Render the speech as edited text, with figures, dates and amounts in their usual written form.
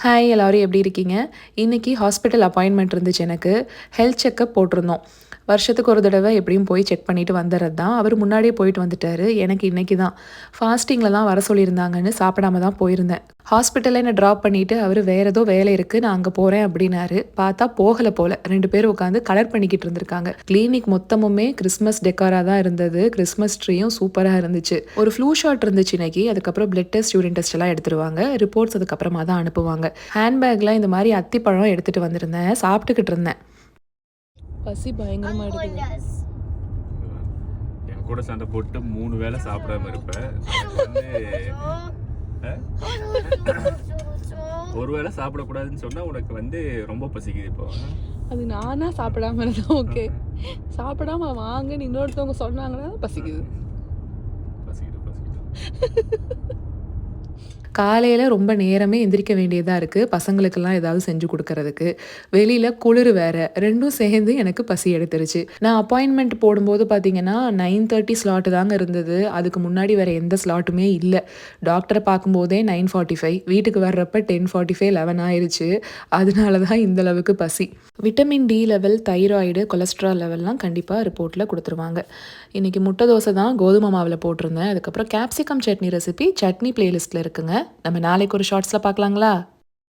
Hi எல்லோரும் எப்படி இருக்கீங்க? இன்றைக்கி ஹாஸ்பிட்டல் அப்பாயின்மெண்ட் இருந்துச்சு எனக்கு. ஹெல்த் செக்கப் போட்டிருந்தோம். வருஷத்துக்கு ஒரு தடவை எப்படியும் போய் செக் பண்ணிவிட்டு வந்துடுறது தான். அவர் முன்னாடியே போயிட்டு வந்துட்டார். எனக்கு இன்றைக்கி தான் ஃபாஸ்டிங்கில் தான் வர சொல்லியிருந்தாங்கன்னு சாப்பிடாம தான் போயிருந்தேன். ஹாஸ்பிட்டலில் என்னை ட்ராப் பண்ணிவிட்டு அவர் வேறு ஏதோ வேலை இருக்குது நான் அங்கே போகிறேன் அப்படின்னாரு. பார்த்தா போகலை போல். 2 பேர் உட்காந்து கலர் பண்ணிக்கிட்டு இருந்திருக்காங்க. கிளினிக் மொத்தமுமே கிறிஸ்மஸ் டெக்காராக தான் இருந்தது. கிறிஸ்மஸ் ட்ரீயும் சூப்பராக இருந்துச்சு. ஒரு ஃப்ளூ ஷாட் இருந்துச்சு இன்னைக்கு. அதுக்கப்புறம் பிளட் டெஸ்ட், யூரின் டெஸ்ட் எல்லாம் எடுத்துருவாங்க. ரிப்போர்ட்ஸ் அதுக்கப்புறமா தான் அனுப்புவாங்க. ஹேண்ட்பேக்கில் இந்த மாதிரி அத்திப்பழம் எடுத்துகிட்டு வந்திருந்தேன். சாப்பிட்டுக்கிட்டு இருந்தேன். பசி பயங்கரமா எடுக்குது. என் கூட சண்டை போட்டு 3 வேளை சாப்பிடாம இருப்பேன். ஒரு வேளை சாப்பிடக்கூடாதுன்னு சொன்னா உனக்கு ரொம்ப பசிக்குது இப்போ. அது நானா சாப்பிடாம இருந்தா ஓகே. சாப்பிடாம வாங்கன்னு இன்னொருத்தவங்க சொன்னாங்கன்னா பசிக்குது. காலையில் ரொம்ப நேரமே எந்திரிக்க வேண்டியதாக இருக்குது. பசங்களுக்கெல்லாம் ஏதாவது செஞ்சு கொடுக்கறதுக்கு. வெளியில் குளிர் வேறு. 2ம் சேர்ந்து எனக்கு பசி எடுத்துருச்சு. நான் அப்பாயின்மெண்ட் போடும்போது பார்த்தீங்கன்னா 9:30 ஸ்லாட்டு தாங்க இருந்தது. அதுக்கு முன்னாடி வேறு எந்த ஸ்லாட்டுமே இல்லை. டாக்டரை பார்க்கும்போதே 9:45, வீட்டுக்கு வர்றப்ப 10:45, 11 ஆயிடுச்சு. அதனால தான் இந்தளவுக்கு பசி. Vitamin D level, thyroid, cholesterol லெவல்லாம் கண்டிப்பாக ரிப்போர்ட்டில் கொடுத்துருவாங்க. இன்றைக்கி முட்டை தோசை தான் கோதுமை மாவில் போட்டிருந்தேன். அதுக்கப்புறம் கேப்சிகம் சட்னி ரெசிபி சட்னி பிளேலிஸ்ட்டில் இருக்குங்க. நம்ம நாளைக்கு ஒரு ஷார்ட்ஸில் பார்க்கலாங்களா?